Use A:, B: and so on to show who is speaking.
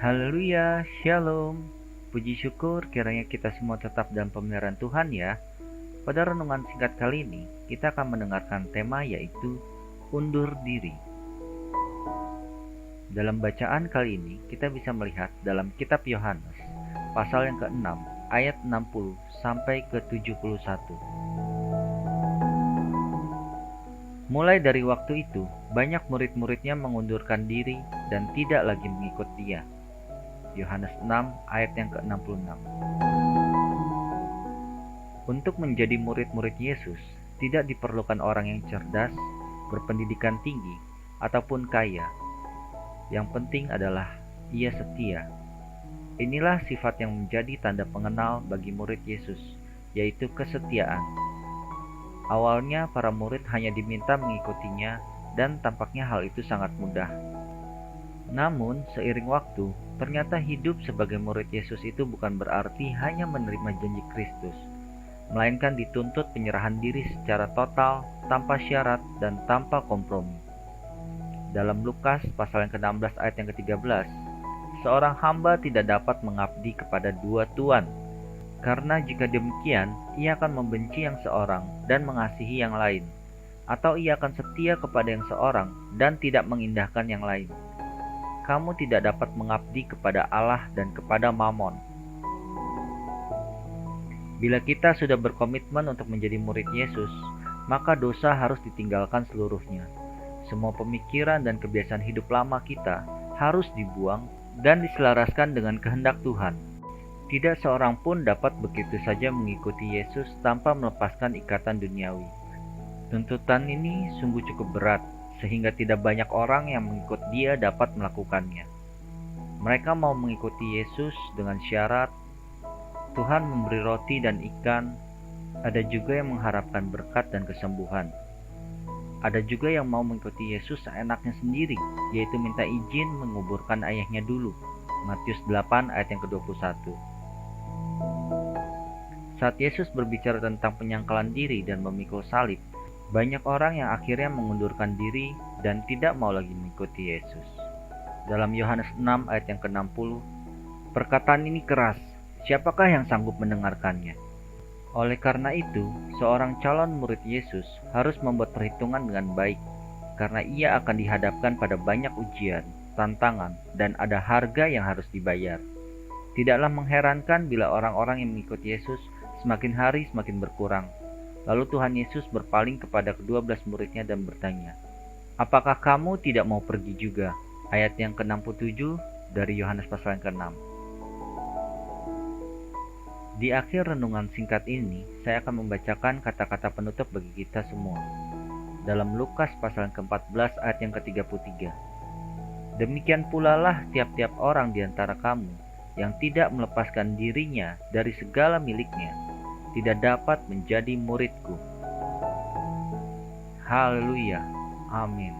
A: Haleluya, Shalom. Puji syukur kiranya kita semua tetap dalam pemeliharaan Tuhan ya. Pada renungan singkat kali ini, kita akan mendengarkan tema yaitu undur diri. Dalam bacaan kali ini, kita bisa melihat dalam kitab Yohanes, pasal yang ke-6, ayat 60 sampai ke 71. Mulai dari waktu itu, banyak murid-muridnya mengundurkan diri dan tidak lagi mengikut dia. Yohanes 6 ayat yang ke-66. Untuk menjadi murid-murid Yesus, tidak diperlukan orang yang cerdas, berpendidikan tinggi, ataupun kaya. Yang penting adalah ia setia. Inilah sifat yang menjadi tanda pengenal bagi murid Yesus, yaitu kesetiaan. Awalnya para murid hanya diminta mengikutinya dan tampaknya hal itu sangat mudah. Namun, seiring waktu, ternyata hidup sebagai murid Yesus itu bukan berarti hanya menerima janji Kristus, melainkan dituntut penyerahan diri secara total, tanpa syarat, dan tanpa kompromi. Dalam Lukas pasal yang ke-16 ayat yang ke-13, seorang hamba tidak dapat mengabdi kepada dua tuan, karena jika demikian, ia akan membenci yang seorang dan mengasihi yang lain, atau ia akan setia kepada yang seorang dan tidak mengindahkan yang lain. Kamu tidak dapat mengabdi kepada Allah dan kepada Mamon. Bila kita sudah berkomitmen untuk menjadi murid Yesus, maka dosa harus ditinggalkan seluruhnya. Semua pemikiran dan kebiasaan hidup lama kita harus dibuang dan diselaraskan dengan kehendak Tuhan. Tidak seorang pun dapat begitu saja mengikuti Yesus tanpa melepaskan ikatan duniawi. Tuntutan ini sungguh cukup berat, sehingga tidak banyak orang yang mengikut dia dapat melakukannya. Mereka mau mengikuti Yesus dengan syarat Tuhan memberi roti dan ikan. Ada juga yang mengharapkan berkat dan kesembuhan. Ada juga yang mau mengikuti Yesus seenaknya sendiri, yaitu minta izin menguburkan ayahnya dulu. Matius 8 ayat yang ke-21. Saat Yesus berbicara tentang penyangkalan diri dan memikul salib, banyak orang yang akhirnya mengundurkan diri dan tidak mau lagi mengikuti Yesus. Dalam Yohanes 6 ayat yang ke-60, perkataan ini keras, siapakah yang sanggup mendengarkannya? Oleh karena itu, seorang calon murid Yesus harus membuat perhitungan dengan baik, karena ia akan dihadapkan pada banyak ujian, tantangan, dan ada harga yang harus dibayar. Tidaklah mengherankan bila orang-orang yang mengikuti Yesus semakin hari semakin berkurang. Lalu Tuhan Yesus berpaling kepada ke-12 muridnya dan bertanya, "Apakah kamu tidak mau pergi juga?" Ayat yang ke-67 dari Yohanes pasal yang ke-6. Di akhir renungan singkat ini, saya akan membacakan kata-kata penutup bagi kita semua. Dalam Lukas pasal yang ke-14 ayat yang ke-33. Demikian pula lah tiap-tiap orang di antara kamu yang tidak melepaskan dirinya dari segala miliknya, tidak dapat menjadi muridku. Haleluya. Amin.